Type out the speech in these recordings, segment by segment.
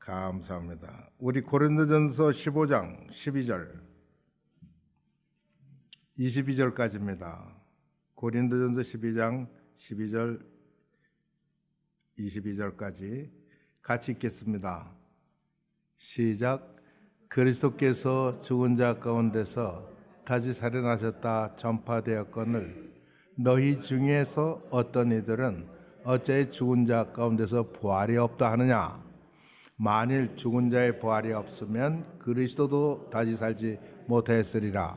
감사합니다. 우리 고린도전서 15장 12절 22절까지입니다. 고린도전서 12장 12절 22절까지 같이 읽겠습니다. 시작. 그리스도께서 죽은 자 가운데서 다시 살아나셨다 전파되었거늘 너희 중에서 어떤 이들은 어째 죽은 자 가운데서 부활이 없다 하느냐. 만일 죽은 자의 부활이 없으면 그리스도도 다시 살지 못하였으리라.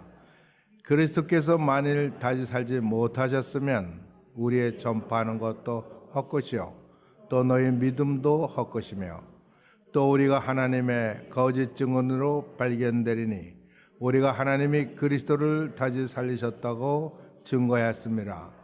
그리스도께서 만일 다시 살지 못하셨으면 우리의 전파하는 것도 헛것이요 또 너희 믿음도 헛것이며 또 우리가 하나님의 거짓 증언으로 발견되리니 우리가 하나님이 그리스도를 다시 살리셨다고 증거하였습니다.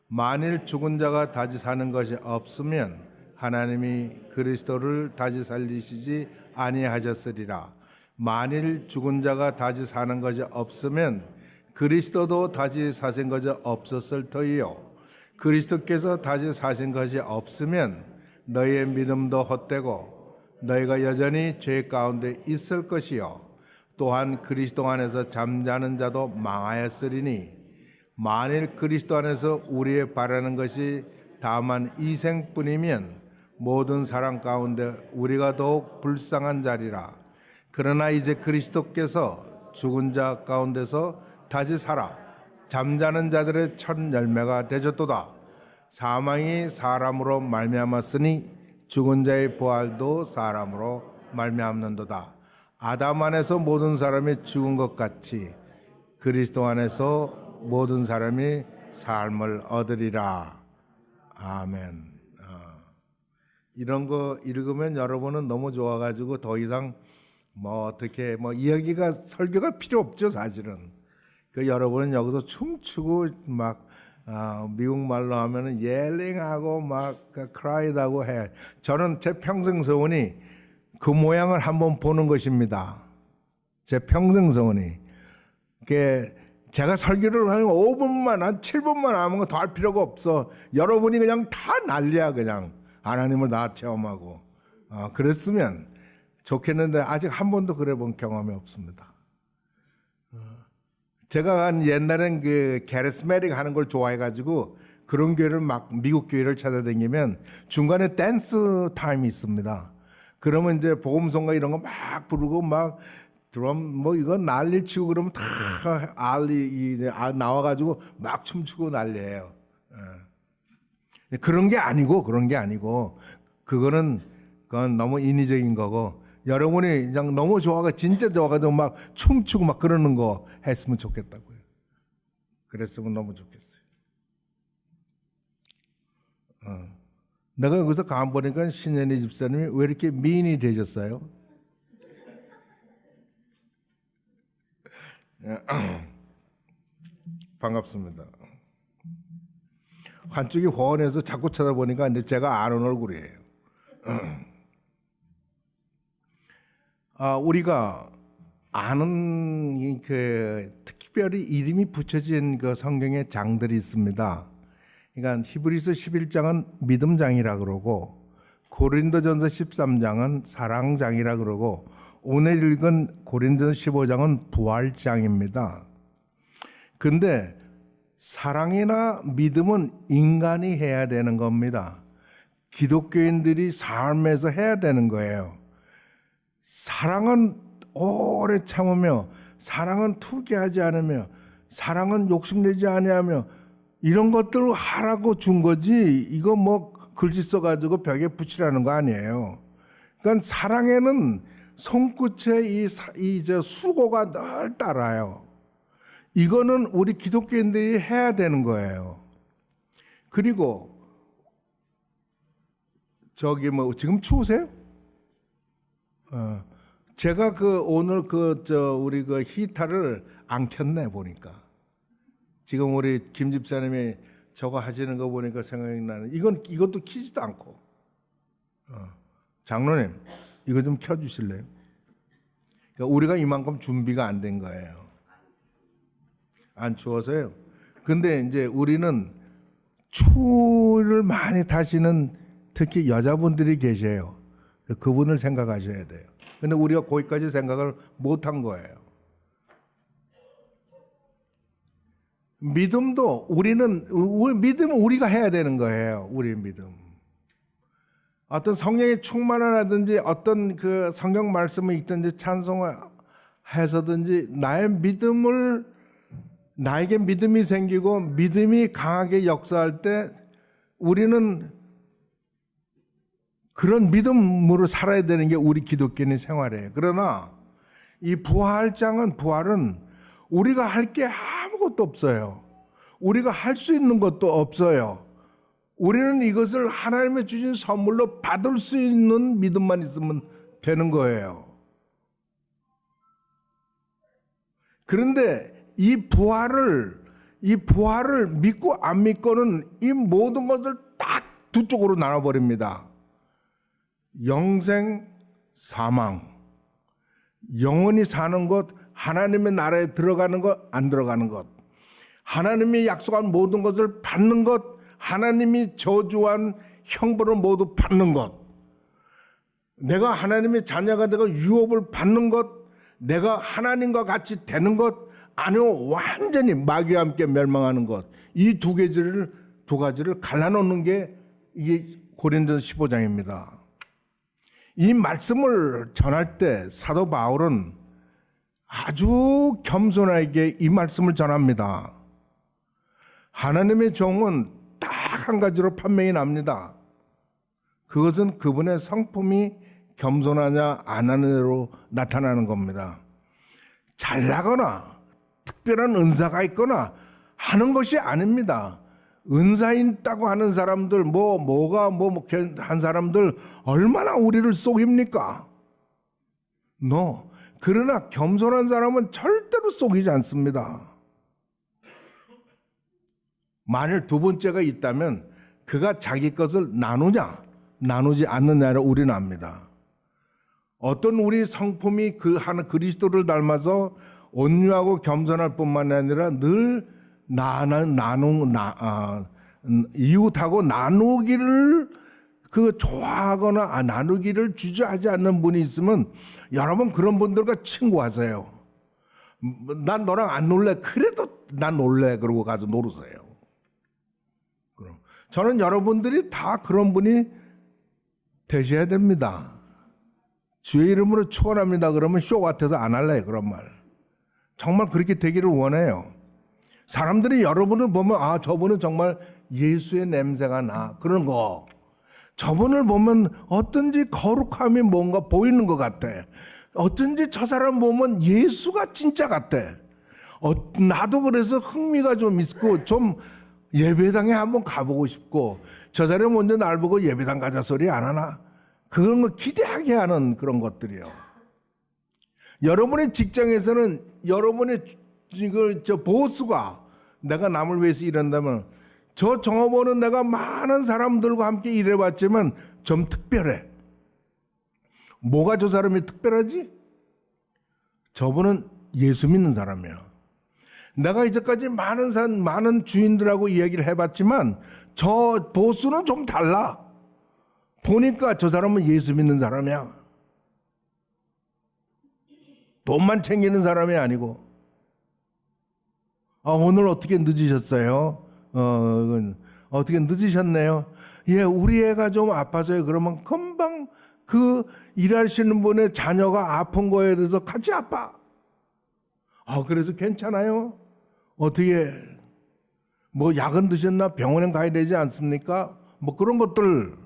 만일 죽은 자가 다시 사는 것이 없으면 하나님이 그리스도를 다시 살리시지 아니하셨으리라. 만일 죽은 자가 다시 사는 것이 없으면 그리스도도 다시 사신 것이 없었을 터이요 그리스도께서 다시 사신 것이 없으면 너희의 믿음도 헛되고 너희가 여전히 죄 가운데 있을 것이요 또한 그리스도 안에서 잠자는 자도 망하였으리니 만일 그리스도 안에서 우리의 바라는 것이 다만 이 생뿐이면 모든 사람 가운데 우리가 더욱 불쌍한 자리라. 그러나 이제 그리스도께서 죽은 자 가운데서 다시 살아 잠자는 자들의 첫 열매가 되셨도다. 사망이 사람으로 말미암았으니 죽은 자의 부활도 사람으로 말미암는도다. 아담 안에서 모든 사람이 죽은 것 같이 그리스도 안에서 모든 사람이 삶을 얻으리라. 아멘. 이런 거 읽으면 여러분은 너무 좋아가지고 더 이상 어떻게 이야기가 설교가 필요 없죠 사실은. 그 여러분은 여기서 춤추고 막 미국 말로 하면은 옐링하고 막 크라이드하고 해. 저는 제 평생 소원이 그 모양을 한번 보는 것입니다. 제 평생 소원이. 제가 설교를 하는 5분만 한 7분만 하면 더 할 필요가 없어. 여러분이 그냥 다 난리야 그냥. 하나님을 다 체험하고 그랬으면 좋겠는데 아직 한 번도 그래 본 경험이 없습니다. 제가 옛날엔 그 캐리스메릭 하는 걸 좋아해가지고 그런 교회를 막 미국 교회를 찾아다니면 중간에 댄스 타임이 있습니다. 그러면 이제 복음성가 이런 거 막 부르고 막 드럼 이거 난리 치고 그러면 다 알리 이제 나와가지고 막 춤추고 난리예요. 그런 게 아니고 그건 너무 인위적인 거고 여러분이 그냥 너무 좋아가 진짜 좋아가지고 막 춤추고 막 그러는 거 했으면 좋겠다고요. 그랬으면 너무 좋겠어요. 내가 여기서 가만 보니까 신현희 집사님이 왜 이렇게 미인이 되셨어요? 반갑습니다. 한쪽이 호원해서 자꾸 쳐다보니까 이제 제가 아는 얼굴이에요. 우리가 아는 특별히 이름이 붙여진 그 성경의 장들이 있습니다. 그러니까 히브리서 11장은 믿음장이라 그러고 고린도전서 13장은 사랑장이라 그러고 오늘 읽은 고린도전서 15장은 부활장입니다. 근데 사랑이나 믿음은 인간이 해야 되는 겁니다. 기독교인들이 삶에서 해야 되는 거예요. 사랑은 오래 참으며 사랑은 투기하지 않으며 사랑은 욕심내지 아니하며 이런 것들을 하라고 준 거지 이거 글씨 써가지고 벽에 붙이라는 거 아니에요. 그러니까 사랑에는 손끝에 이 수고가 늘 따라요. 이거는 우리 기독교인들이 해야 되는 거예요. 그리고 지금 추우세요? 제가 오늘 우리 히터를 안 켰네 보니까. 지금 우리 김 집사님이 저거 하시는 거 보니까 생각이 나는 이것도 켜지도 않고. 장로님 이거 좀 켜주실래요? 그러니까 우리가 이만큼 준비가 안 된 거예요. 안 추워서요. 근데 이제 우리는 추위를 많이 타시는 특히 여자분들이 계세요. 그분을 생각하셔야 돼요. 근데 우리가 거기까지 생각을 못한 거예요. 믿음도 믿음은 우리가 해야 되는 거예요. 우리 믿음. 어떤 성령의 충만을 하든지 어떤 그 성경 말씀을 읽든지 찬송을 해서든지 나에게 믿음이 생기고 믿음이 강하게 역사할 때 우리는 그런 믿음으로 살아야 되는 게 우리 기독교인의 생활이에요. 그러나 이 부활은 우리가 할 게 아무것도 없어요. 우리가 할 수 있는 것도 없어요. 우리는 이것을 하나님의 주신 선물로 받을 수 있는 믿음만 있으면 되는 거예요. 그런데 이 부활을 믿고 안 믿고는 이 모든 것을 딱 두 쪽으로 나눠버립니다. 영생, 사망. 영원히 사는 것, 하나님의 나라에 들어가는 것, 안 들어가는 것. 하나님이 약속한 모든 것을 받는 것, 하나님이 저주한 형벌을 모두 받는 것. 내가 하나님의 자녀가 되고 유업을 받는 것, 내가 하나님과 같이 되는 것, 아니요 완전히 마귀와 함께 멸망하는 것. 이 두 가지를 갈라놓는 게 이게 고린도서 15장입니다. 이 말씀을 전할 때 사도 바울은 아주 겸손하게 이 말씀을 전합니다. 하나님의 종은 딱 한 가지로 판명이 납니다. 그것은 그분의 성품이 겸손하냐 안 하느냐로 나타나는 겁니다. 잘나거나 특별한 은사가 있거나 하는 것이 아닙니다. 은사 있다고 하는 사람들 한 사람들 얼마나 우리를 속입니까? 그러나 겸손한 사람은 절대로 속이지 않습니다. 만일 두 번째가 있다면 그가 자기 것을 나누지 않느냐를 우리는 압니다. 어떤 우리 성품이 그리스도를 닮아서 온유하고 겸손할 뿐만 아니라 늘 이웃하고 나누기를 좋아하거나 나누기를 주저하지 않는 분이 있으면 여러분 그런 분들과 친구하세요. 난 너랑 안 놀래. 그래도 난 놀래. 그러고 가서 놀으세요. 그럼 저는 여러분들이 다 그런 분이 되셔야 됩니다. 주의 이름으로 축원합니다. 그러면 쇼 같아서 안 할래요. 그런 말. 정말 그렇게 되기를 원해요. 사람들이 여러분을 보면 저분은 정말 예수의 냄새가 나. 그런 거. 저분을 보면 어떤지 거룩함이 뭔가 보이는 것 같아. 어쩐지 저 사람 보면 예수가 진짜 같아. 나도 그래서 흥미가 좀 있고 좀 예배당에 한번 가보고 싶고 저 사람 먼저 날 보고 예배당 가자 소리 안 하나? 그런 거 기대하게 하는 그런 것들이요. 여러분의 직장에서는 여러분의 보스가 내가 남을 위해서 일한다면 저 종업원은 내가 많은 사람들과 함께 일해봤지만 좀 특별해. 뭐가 저 사람이 특별하지? 저분은 예수 믿는 사람이야. 내가 이제까지 많은 주인들하고 이야기를 해봤지만 저 보스는 좀 달라. 보니까 저 사람은 예수 믿는 사람이야. 돈만 챙기는 사람이 아니고. 오늘 어떻게 늦으셨어요? 어떻게 늦으셨네요? 예, 우리 애가 좀 아파서요. 그러면 금방 그 일하시는 분의 자녀가 아픈 거에 대해서 같이 아파. 그래서 괜찮아요? 어떻게, 약은 드셨나? 병원에 가야 되지 않습니까? 그런 것들.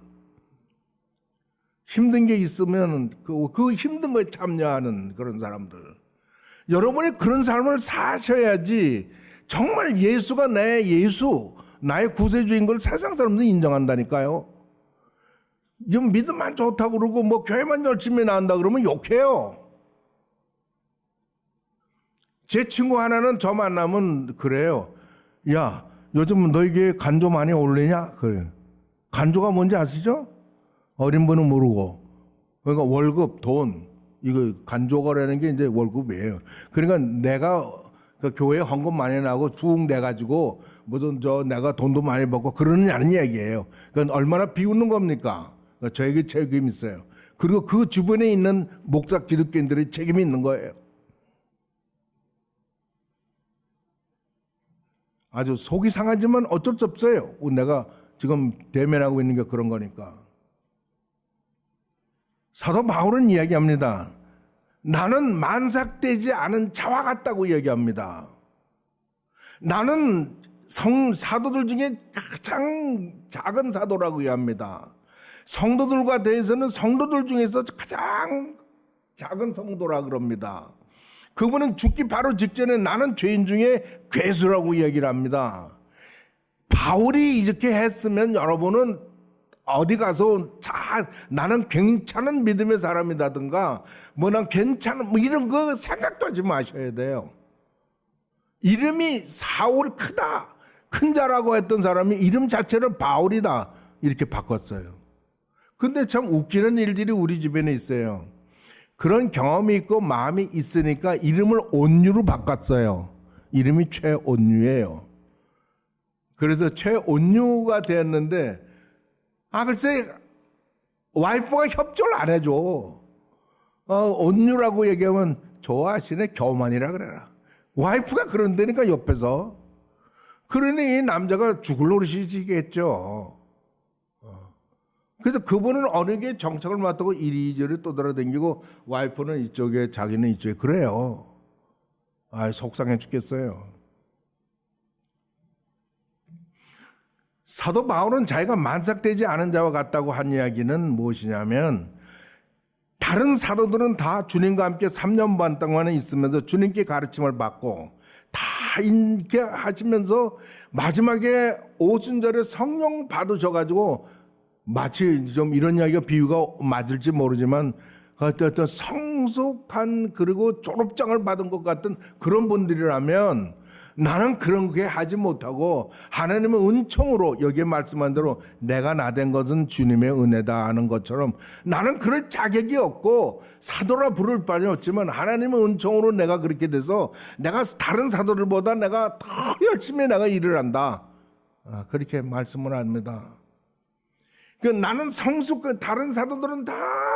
힘든 게 있으면 그 힘든 거에 참여하는 그런 사람들. 여러분이 그런 삶을 사셔야지 정말 예수가 나의 구세주인 걸 세상 사람들이 인정한다니까요. 믿음만 좋다고 그러고 교회만 열심히 나온다 그러면 욕해요. 제 친구 하나는 저 만나면 그래요. 야, 요즘 너희 교회 간조 많이 올리냐? 그래. 간조가 뭔지 아시죠? 어린 분은 모르고. 그러니까 월급, 돈, 이거 간조거라는 게 이제 월급이에요. 그러니까 내가 그 교회에 헌금 많이 나고 쭉 내가지고 내가 돈도 많이 벌고 그러느냐는 얘기예요. 그건 얼마나 비웃는 겁니까? 저에게 책임이 있어요. 그리고 그 주변에 있는 목사 기독교인들의 책임이 있는 거예요. 아주 속이 상하지만 어쩔 수 없어요. 내가 지금 대면하고 있는 게 그런 거니까. 사도 바울은 이야기합니다. 나는 만삭되지 않은 자와 같다고 이야기합니다. 나는 사도들 중에 가장 작은 사도라고 이야기합니다. 성도들과 대해서는 성도들 중에서 가장 작은 성도라 그럽니다. 그분은 죽기 바로 직전에 나는 죄인 중에 괴수라고 이야기를 합니다. 바울이 이렇게 했으면 여러분은 어디 가서 나는 괜찮은 믿음의 사람이라든가 난 괜찮은 이런 거 생각도 하지 마셔야 돼요. 이름이 사울이 크다, 큰 자라고 했던 사람이 이름 자체를 바울이다 이렇게 바꿨어요. 근데 참 웃기는 일들이 우리 주변에 있어요. 그런 경험이 있고 마음이 있으니까 이름을 온유로 바꿨어요. 이름이 최온유예요. 그래서 최온유가 되었는데 글쎄 와이프가 협조를 안 해줘. 온유라고 얘기하면 좋아하시네, 교만이라 그래라. 와이프가 그런다니까 옆에서. 그러니 이 남자가 죽을 노릇이겠죠. 그래서 그분은 어느 게 정착을 맡고 이리저리 떠돌아다니고 와이프는 이쪽에 자기는 이쪽에 그래요. 속상해 죽겠어요. 사도 바울은 자기가 만삭되지 않은 자와 같다고 한 이야기는 무엇이냐면 다른 사도들은 다 주님과 함께 3년 반 동안에 있으면서 주님께 가르침을 받고 다 이렇게 하시면서 마지막에 오순절에 성령 받으셔가지고 마치 좀 이런 이야기가 비유가 맞을지 모르지만 어떤 성숙한 그리고 졸업장을 받은 것 같은 그런 분들이라면 나는 그런 게 하지 못하고 하나님의 은총으로 여기에 말씀한 대로 내가 나된 것은 주님의 은혜다 하는 것처럼 나는 그럴 자격이 없고 사도라 부를 바는 없지만 하나님의 은총으로 내가 그렇게 돼서 내가 다른 사도들보다 내가 더 열심히 내가 일을 한다. 그렇게 말씀을 합니다. 나는 성숙한, 다른 사도들은 다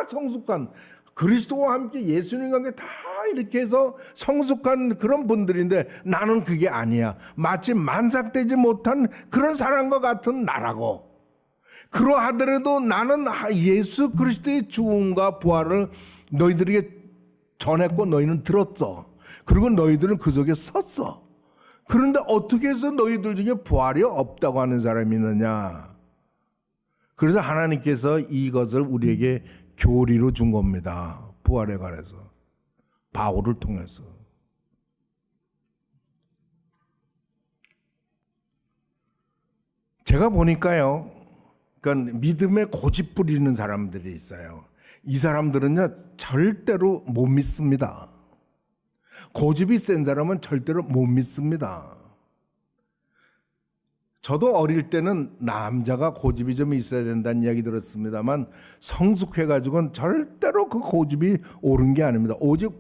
성숙한, 그리스도와 함께 예수님과 함께 다 이렇게 해서 성숙한 그런 분들인데 나는 그게 아니야. 마치 만삭되지 못한 그런 사람과 같은 나라고. 그러하더라도 나는 예수 그리스도의 죽음과 부활을 너희들에게 전했고 너희는 들었어. 그리고 너희들은 그 속에 섰어. 그런데 어떻게 해서 너희들 중에 부활이 없다고 하는 사람이 있느냐. 그래서 하나님께서 이것을 우리에게 교리로 준 겁니다. 부활에 관해서. 바울을 통해서. 제가 보니까요. 그러니까 믿음에 고집 부리는 사람들이 있어요. 이 사람들은요. 절대로 못 믿습니다. 고집이 센 사람은 절대로 못 믿습니다. 저도 어릴 때는 남자가 고집이 좀 있어야 된다는 이야기 들었습니다만 성숙해가지고는 절대로 그 고집이 옳은 게 아닙니다. 오직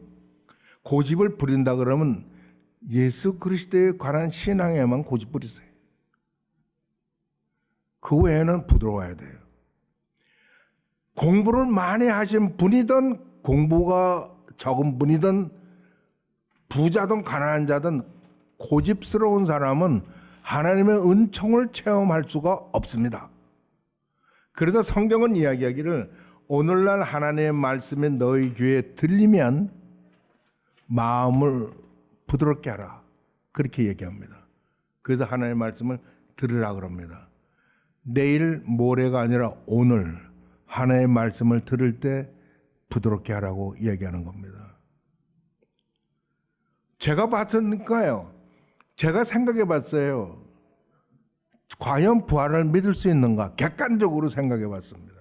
고집을 부린다 그러면 예수 그리스도에 관한 신앙에만 고집 부리세요. 그 외에는 부드러워야 돼요. 공부를 많이 하신 분이든 공부가 적은 분이든 부자든 가난한 자든 고집스러운 사람은 하나님의 은총을 체험할 수가 없습니다. 그래서 성경은 이야기하기를 오늘날 하나님의 말씀이 너희 귀에 들리면 마음을 부드럽게 하라. 그렇게 얘기합니다. 그래서 하나님의 말씀을 들으라 그럽니다. 내일 모레가 아니라 오늘 하나님의 말씀을 들을 때 부드럽게 하라고 이야기하는 겁니다. 제가 봤으니까요. 제가 생각해 봤어요. 과연 부활을 믿을 수 있는가? 객관적으로 생각해 봤습니다.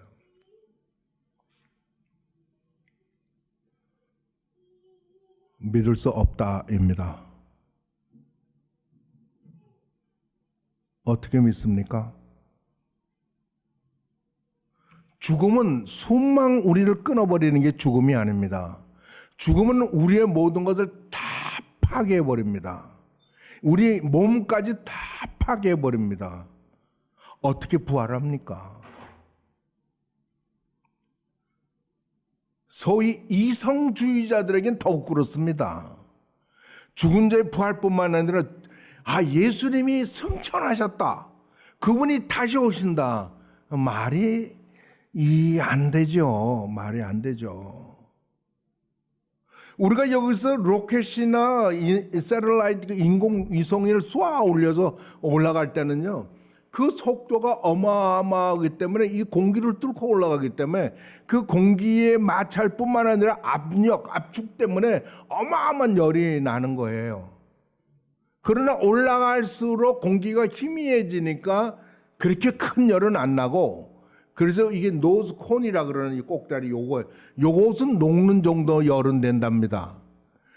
믿을 수 없다입니다. 어떻게 믿습니까? 죽음은 순망 우리를 끊어버리는 게 죽음이 아닙니다. 죽음은 우리의 모든 것을 다 파괴해버립니다. 우리 몸까지 다 파괴해버립니다. 어떻게 부활합니까? 소위 이성주의자들에겐 더욱 그렇습니다. 죽은 자의 부활뿐만 아니라 예수님이 승천하셨다, 그분이 다시 오신다, 말이 안 되죠. 말이 안 되죠. 우리가 여기서 로켓이나 세틀라이트 인공위성을 쏘아 올려서 올라갈 때는요, 그 속도가 어마어마하기 때문에 이 공기를 뚫고 올라가기 때문에 그 공기의 마찰뿐만 아니라 압축 때문에 어마어마한 열이 나는 거예요. 그러나 올라갈수록 공기가 희미해지니까 그렇게 큰 열은 안 나고, 그래서 이게 노즈콘이라 그러는 이 꼭다리 요것은 녹는 정도 열은 된답니다.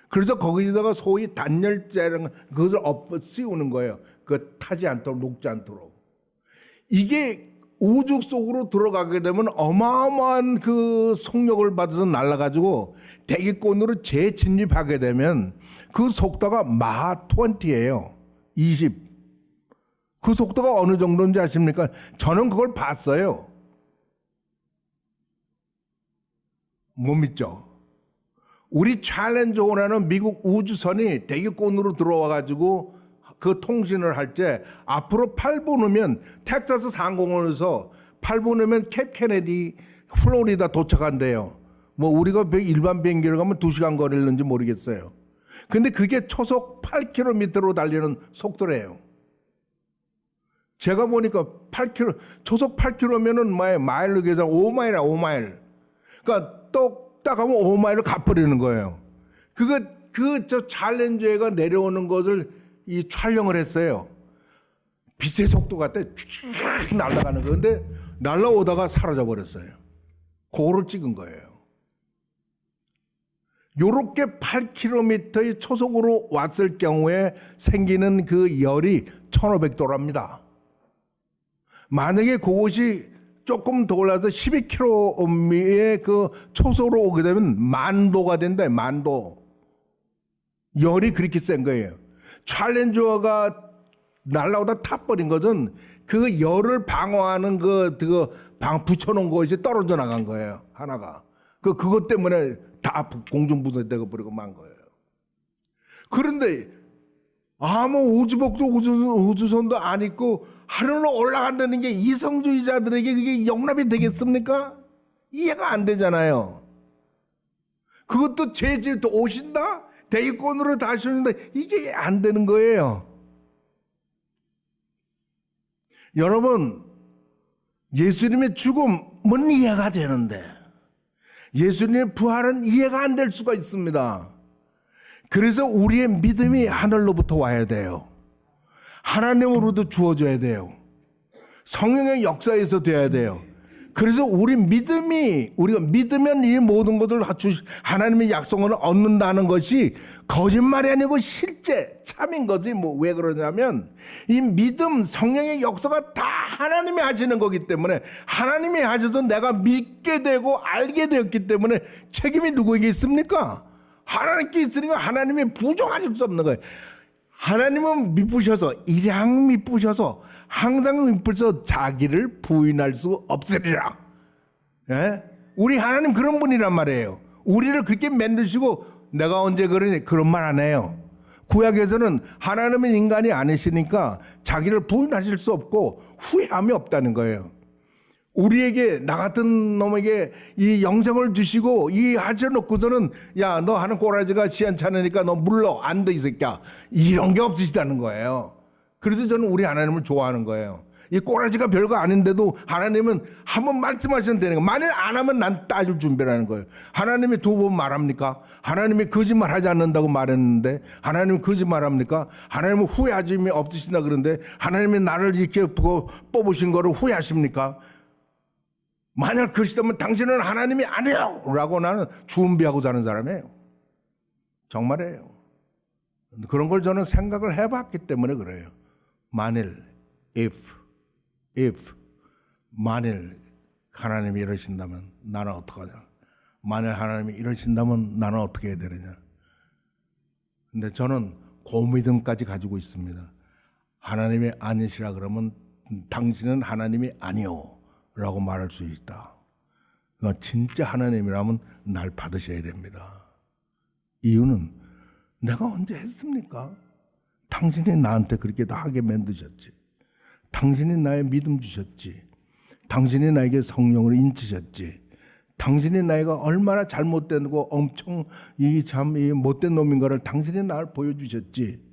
그래서 거기다가 소위 단열재랑 그것을 씌우는 거예요. 그 타지 않도록, 녹지 않도록. 이게 우주 속으로 들어가게 되면 어마어마한 그 속력을 받아서 날아가지고 대기권으로 재진입하게 되면 그 속도가 마 20예요. 20. 그 속도가 어느 정도인지 아십니까? 저는 그걸 봤어요. 못 믿죠? 우리 챌린저라는 미국 우주선이 대기권으로 들어와 가지고 그 통신을 할 때 앞으로 8분 후면 텍사스 상공원에서 8분 후면 캡 케네디 플로리다 도착한대요. 뭐 우리가 일반 비행기를 가면 2시간 걸리는지 모르겠어요. 근데 그게 초속 8km로 달리는 속도래요. 제가 보니까 초속 8km면은 마일로 계산 5마일이야, 5마일. 그러니까 딱 하면 5마일을 가버리는 거예요. 저 챌린저가 내려오는 것을 촬영을 했어요. 빛의 속도 같아 쭉 날아가는 거. 근데 날아오다가 사라져 버렸어요. 그거를 찍은 거예요. 요렇게 8km의 초속으로 왔을 경우에 생기는 그 열이 1500도랍니다. 만약에 그것이 조금 더 올라서 12km의 그 초속으로 오게 되면 10,000도가 된다. 10,000도. 열이 그렇게 센 거예요. 챌린저가 날라오다 타버린 것은 그 열을 방어하는 방 붙여놓은 것이 떨어져 나간 거예요. 하나가. 그것 때문에 다 공중분해되고 버리고 만 거예요. 그런데 아무 우주복도 우주선도 안 있고 하늘로 올라간다는 게 이성주의자들에게 그게 용납이 되겠습니까? 이해가 안 되잖아요. 그것도 재질도 오신다? 대기권으로 다시 오신다? 이게 안 되는 거예요. 여러분, 예수님의 죽음은 이해가 되는데 예수님의 부활은 이해가 안 될 수가 있습니다. 그래서 우리의 믿음이 하늘로부터 와야 돼요. 하나님으로부터 주어져야 돼요. 성령의 역사에서 돼야 돼요. 그래서 우리가 믿으면 이 모든 것을 하나님의 약속을 얻는다는 것이 거짓말이 아니고 실제 참인 거지. 왜 그러냐면 이 믿음, 성령의 역사가 다 하나님이 하시는 거기 때문에 하나님이 하셔서 내가 믿게 되고 알게 되었기 때문에 책임이 누구에게 있습니까? 하나님께 있으니까 하나님이 부정하실 수 없는 거예요. 하나님은 일양 미쁘셔서 항상 미쁘셔서 자기를 부인할 수 없으리라. 예? 우리 하나님 그런 분이란 말이에요. 우리를 그렇게 만드시고 내가 언제 그러니 그런 말 안 해요. 구약에서는 하나님은 인간이 아니시니까 자기를 부인하실 수 없고 후회함이 없다는 거예요. 우리에게 나 같은 놈에게 이 영생을 주시고 이 하셔놓고서는 야, 너 하는 꼬라지가 시원찮으니까 너 물러 안 돼 이 새끼야, 이런 게 없으시다는 거예요. 그래서 저는 우리 하나님을 좋아하는 거예요. 이 꼬라지가 별거 아닌데도 하나님은 한번 말씀하시면 되는 거예요. 만일 안 하면 난 따질 준비라는 거예요. 하나님이 2번 말합니까? 하나님이 거짓말하지 않는다고 말했는데 하나님이 거짓말합니까? 하나님은 후회하심이 없으신다 그러는데 하나님이 나를 이렇게 뽑으신 거를 후회하십니까? 만약 그러시다면 당신은 하나님이 아니에요 라고 나는 준비하고 사는 사람이에요. 정말이에요. 그런 걸 저는 생각을 해봤기 때문에 그래요. 만일 만일 하나님이 이러신다면 나는 어떡하냐? 만일 하나님이 이러신다면 나는 어떻게 해야 되느냐? 근데 저는 그 믿음까지 가지고 있습니다. 하나님이 아니시라 그러면 당신은 하나님이 아니요 라고 말할 수 있다. 진짜 하나님이라면 날 받으셔야 됩니다. 이유는 내가 언제 했습니까? 당신이 나한테 그렇게 다 하게 만드셨지. 당신이 나의 믿음 주셨지. 당신이 나에게 성령을 인치셨지. 당신이 나이가 얼마나 잘못된 거 엄청 이 못된 놈인가를 당신이 나를 보여주셨지.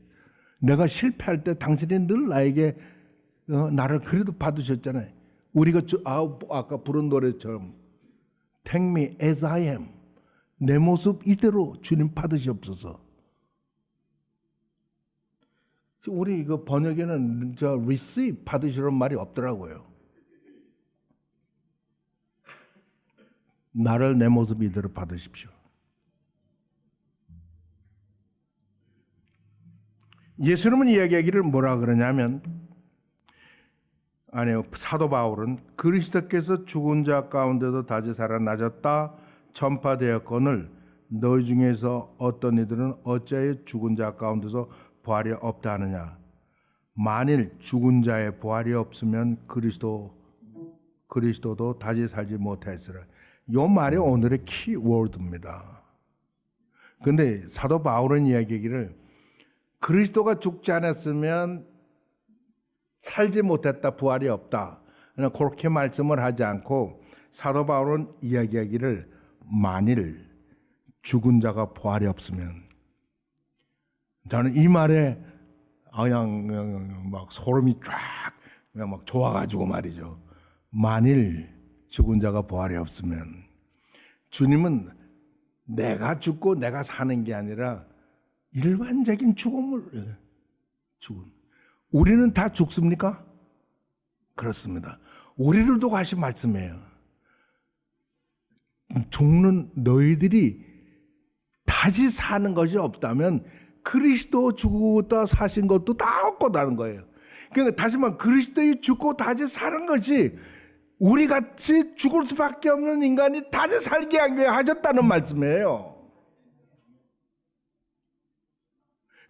내가 실패할 때 당신이 늘 나에게 나를 그래도 받으셨잖아요. 우리가 아까 부른 노래처럼 Take me as I am. 내 모습 이대로 주님 받으시옵소서. 우리 이거 번역에는 receive 받으시라는 말이 없더라고요. 나를 내 모습 이대로 받으십시오. 예수님은 이야기하기를 뭐라 그러냐면, 아니요, 사도 바울은 그리스도께서 죽은 자 가운데도 다시 살아나셨다 전파되었거늘 너희 중에서 어떤 이들은 어찌하여 죽은 자 가운데서 부활이 없다 하느냐. 만일 죽은 자의 부활이 없으면 그리스도도 다시 살지 못하였으라. 이 말이 오늘의 키워드입니다. 그런데 사도 바울은 이야기하기를 그리스도가 죽지 않았으면 살지 못했다, 부활이 없다. 그렇게 말씀을 하지 않고 사도 바울은 이야기하기를 만일 죽은 자가 부활이 없으면, 저는 이 말에 그냥 막 소름이 쫙 그냥 막 좋아가지고 말이죠. 만일 죽은 자가 부활이 없으면, 주님은 내가 죽고 내가 사는 게 아니라 일반적인 죽음. 우리는 다 죽습니까? 그렇습니다. 우리를 두고 하신 말씀이에요. 죽는 너희들이 다시 사는 것이 없다면 그리스도 죽었다 사신 것도 다 없고다는 거예요. 그러니까 다시 말하면 그리스도의 죽고 다시 사는 것이 우리 같이 죽을 수밖에 없는 인간이 다시 살게 하셨다는 말씀이에요.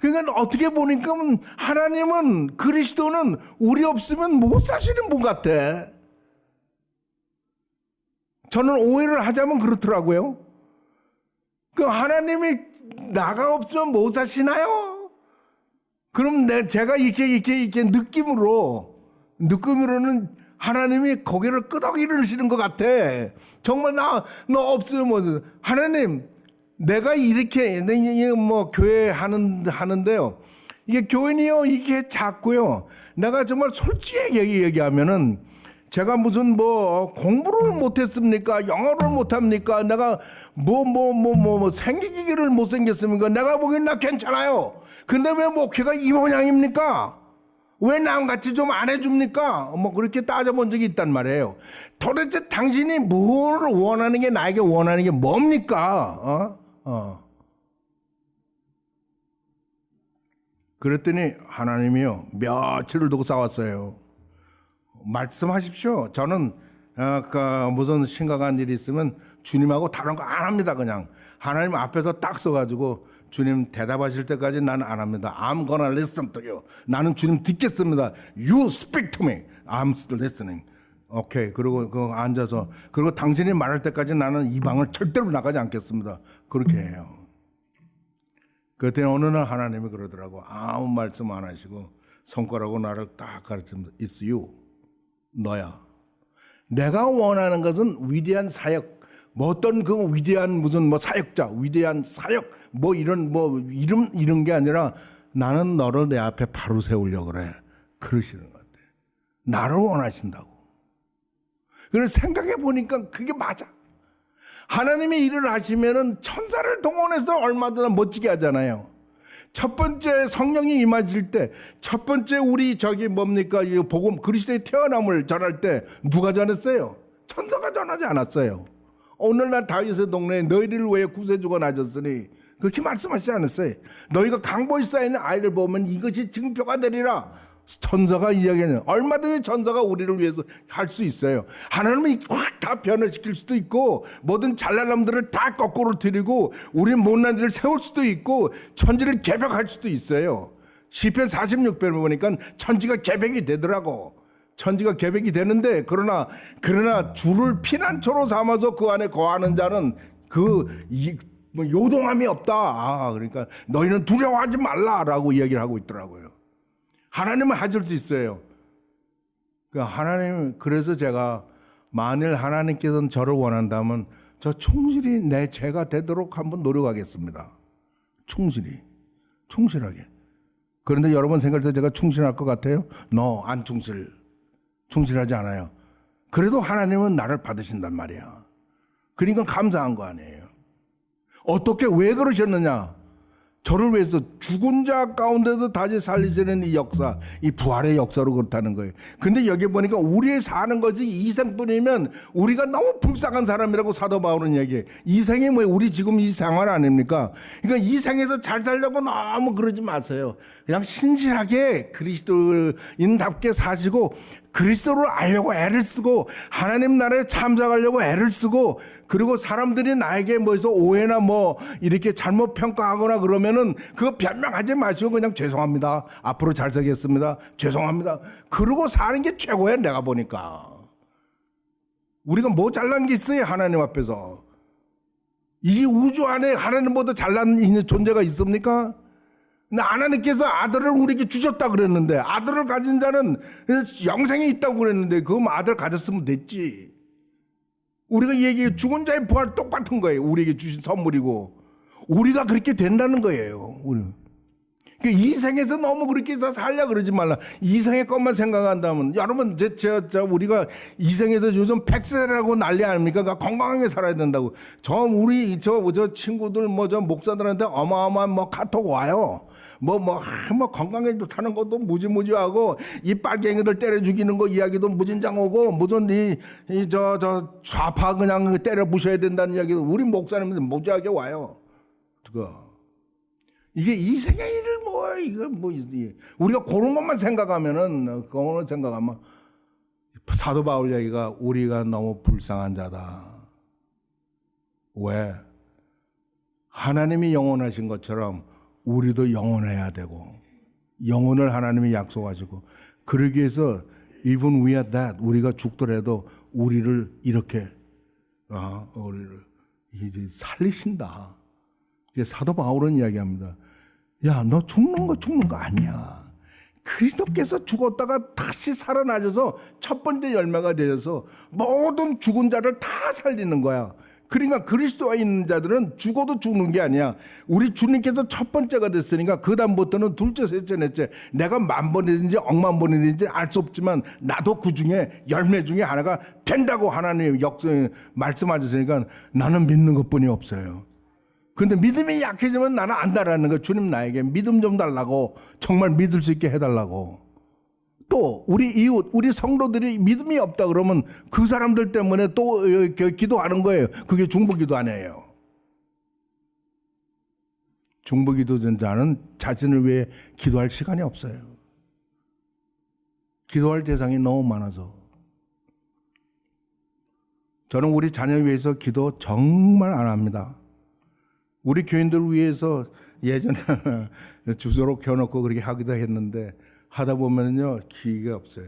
그러니까 어떻게 보니까 하나님은, 그리스도는 우리 없으면 못 사시는 분 같아. 저는 오해를 하자면 그렇더라고요. 그 하나님이 나가 없으면 못 사시나요? 그럼 제가 이렇게 느낌으로는 하나님이 고개를 끄덕이시는 것 같아. 정말 너 없으면 뭐, 하나님, 내가 이렇게 교회 하는데요. 이게 교인이요, 이게 작고요. 내가 정말 솔직히 얘기하면은 제가 무슨 공부를 못했습니까? 영어를 못합니까? 내가 생기기를 못생겼습니까? 내가 보기엔 나 괜찮아요. 근데 왜 목회가 이 모양입니까? 왜 남같이 좀 안 해줍니까? 그렇게 따져본 적이 있단 말이에요. 도대체 당신이 뭘 원하는 게, 나에게 원하는 게 뭡니까? 그랬더니 하나님이요, 며칠을 두고 싸웠어요. 말씀하십시오. 저는 무슨 심각한 일이 있으면 주님하고 다른 거 안 합니다. 그냥 하나님 앞에서 딱 서가지고 주님 대답하실 때까지 나는 안 합니다. I'm gonna listen to you. 나는 주님 듣겠습니다. You speak to me. I'm still listening. 오케이. 그리고 앉아서, 그리고 당신이 말할 때까지 나는 이 방을 절대로 나가지 않겠습니다. 그렇게 해요. 그랬더니 어느 날 하나님이 그러더라고. 아무 말씀 안 하시고 손가락으로 나를 딱 가르치면서 It's you. 너야. 내가 원하는 것은 위대한 사역, 어떤 그 위대한 무슨 사역자, 위대한 사역, 이런 게 아니라 나는 너를 내 앞에 바로 세우려고 그래. 그러시는 것 같아. 나를 원하신다고. 그래서 생각해 보니까 그게 맞아. 하나님이 일을 하시면은 천사를 동원해서 얼마나 멋지게 하잖아요. 첫 번째 성령이 임하실 때, 첫 번째 우리 이 복음 그리스도의 태어남을 전할 때 누가 전했어요? 천사가 전하지 않았어요. 오늘날 다윗의 동네에 너희를 위해 구세주가 나졌으니 그렇게 말씀하시지 않았어요. 너희가 강보에 쌓이는 아이를 보면 이것이 증표가 되리라. 천사가 이야기하는, 얼마든지 천사가 우리를 위해서 할 수 있어요. 하나님이 확 다 변화시킬 수도 있고, 모든 잘난 놈들을 다 거꾸로 들이고 우리 못난 일을 세울 수도 있고, 천지를 개벽할 수도 있어요. 시편 46편을 보니까 천지가 개벽이 되더라고. 천지가 계획이 되는데 그러나 주를 피난처로 삼아서 그 안에 거하는 자는 요동함이 없다. 그러니까 너희는 두려워하지 말라라고 이야기를 하고 있더라고요. 하나님은 하실 수 있어요. 하나님, 그래서 제가 만일 하나님께서는 저를 원한다면 저 충실히 내 죄가 되도록 한번 노력하겠습니다. 충실하게. 그런데 여러분 생각할 때 제가 충실할 것 같아요? 안 충실하지 않아요. 그래도 하나님은 나를 받으신단 말이야. 그러니까 감사한 거 아니에요. 어떻게, 왜 그러셨느냐? 저를 위해서 죽은 자 가운데도 다시 살리시는 이 역사, 이 부활의 역사로 그렇다는 거예요. 근데 여기 보니까 우리 사는 것이 이 생뿐이면 우리가 너무 불쌍한 사람이라고 사도 바울은 얘기해. 이 생이 뭐예요? 우리 지금 이 생활 아닙니까? 그러니까 이 생에서 잘 살려고 너무 그러지 마세요. 그냥 신실하게 그리스도인답게 사시고 그리스도를 알려고 애를 쓰고 하나님 나라에 참석하려고 애를 쓰고, 그리고 사람들이 나에게 뭐해서 오해나 이렇게 잘못 평가하거나 그러면은 그거 변명하지 마시고 그냥 죄송합니다, 앞으로 잘 살겠습니다, 죄송합니다, 그러고 사는 게 최고야. 내가 보니까 우리가 뭐 잘난 게 있어요? 하나님 앞에서 이 우주 안에 하나님보다 잘난 존재가 있습니까? 근데 하나님께서 아들을 우리에게 주셨다 그랬는데, 아들을 가진 자는 영생이 있다고 그랬는데 그 아들 가졌으면 됐지. 우리가 얘기해 죽은 자의 부활 똑같은 거예요. 우리에게 주신 선물이고 우리가 그렇게 된다는 거예요. 그러니까 이 생에서 너무 그렇게 살려 그러지 말라. 이 생의 것만 생각한다면, 여러분 우리가 이 생에서 요즘 100세라고 난리 아닙니까? 그러니까 건강하게 살아야 된다고. 우리 친구들 저 목사들한테 어마어마한 카톡 와요. 건강에 좋다는 것도 무지무지하고 이 빨갱이들 때려 죽이는 거 이야기도 무진장 오고, 무슨 좌파 그냥 때려 부셔야 된다는 이야기도 우리 목사님들 무지하게 와요. 이게 이 세상의 일을 우리가 그런 것만 생각하면은, 그거는 생각하면 사도 바울 얘기가 우리가 너무 불쌍한 자다. 왜? 하나님이 영원하신 것처럼 우리도 영원해야 되고, 영혼을 하나님이 약속하시고, 그러기 위해서 even we are that, 우리가 죽더라도 우리를 이렇게 우리를 살리신다. 사도 바울은 이야기합니다. 야, 너 죽는 거 아니야. 그리스도께서 죽었다가 다시 살아나셔서 첫 번째 열매가 되셔서 모든 죽은 자를 다 살리는 거야. 그러니까 그리스도와 있는 자들은 죽어도 죽는 게 아니야. 우리 주님께서 첫 번째가 됐으니까 그 다음부터는 둘째, 셋째, 넷째, 내가 10,000번이든지 10,000번이든지 알 수 없지만 나도 그 중에 열매 중에 하나가 된다고 하나님 역성에 말씀하셨으니까 나는 믿는 것뿐이 없어요. 근데 믿음이 약해지면 나는 안다라는 거. 주님 나에게 믿음 좀 달라고, 정말 믿을 수 있게 해달라고. 또 우리 이웃, 우리 성도들이 믿음이 없다 그러면 그 사람들 때문에 또 기도하는 거예요. 그게 중보기도 아니에요. 중보기도 자는 자신을 위해 기도할 시간이 없어요. 기도할 대상이 너무 많아서. 저는 우리 자녀 위해서 기도 정말 안 합니다. 우리 교인들 위해서 예전에 주소로 켜놓고 그렇게 하기도 했는데, 하다 보면요 기회가 없어요.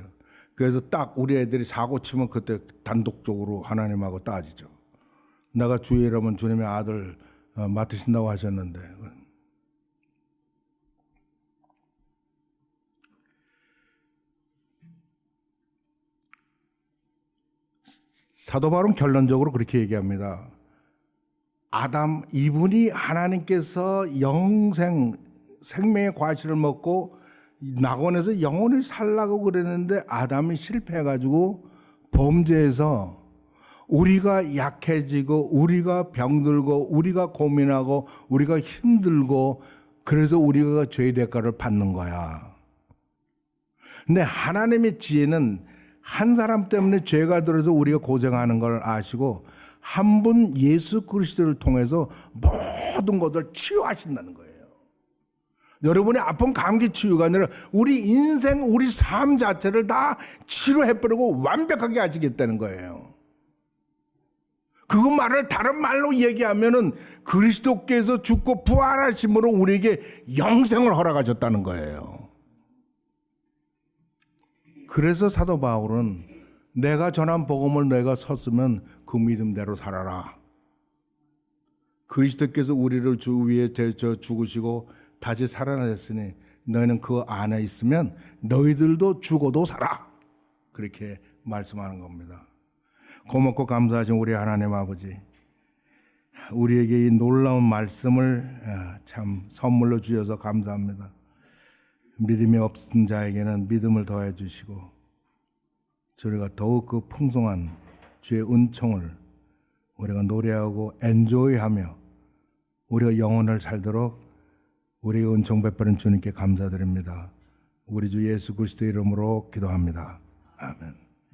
그래서 딱 우리 애들이 사고 치면 그때 단독적으로 하나님하고 따지죠. 내가 주일이라면 주님의 아들 맡으신다고 하셨는데. 사도 바울은 결론적으로 그렇게 얘기합니다. 아담, 이분이 하나님께서 생명의 과실을 먹고 낙원에서 영원히 살라고 그랬는데 아담이 실패해가지고 범죄해서 우리가 약해지고 우리가 병들고 우리가 고민하고 우리가 힘들고, 그래서 우리가 죄의 대가를 받는 거야. 근데 하나님의 지혜는 한 사람 때문에 죄가 들어서 우리가 고생하는 걸 아시고 한 분 예수 그리스도를 통해서 모든 것을 치유하신다는 거예요. 여러분의 아픈 감기 치유가 아니라 우리 인생, 우리 삶 자체를 다 치료해버리고 완벽하게 하시겠다는 거예요. 그 말을 다른 말로 얘기하면은 그리스도께서 죽고 부활하심으로 우리에게 영생을 허락하셨다는 거예요. 그래서 사도 바울은 내가 전한 복음을 내가 섰으면 그 믿음대로 살아라. 그리스도께서 우리를 주 위에 대저 죽으시고 다시 살아나셨으니 너희는 그 안에 있으면 너희들도 죽어도 살아. 그렇게 말씀하는 겁니다. 고맙고 감사하신 우리 하나님 아버지, 우리에게 이 놀라운 말씀을 참 선물로 주셔서 감사합니다. 믿음이 없은 자에게는 믿음을 더해 주시고 저희가 더욱 그 풍성한 주의 은총을 우리가 노래하고 엔조이하며 우리가 영혼을 살도록 우리의 은총 베푸는 주님께 감사드립니다. 우리 주 예수 그리스도 이름으로 기도합니다. 아멘.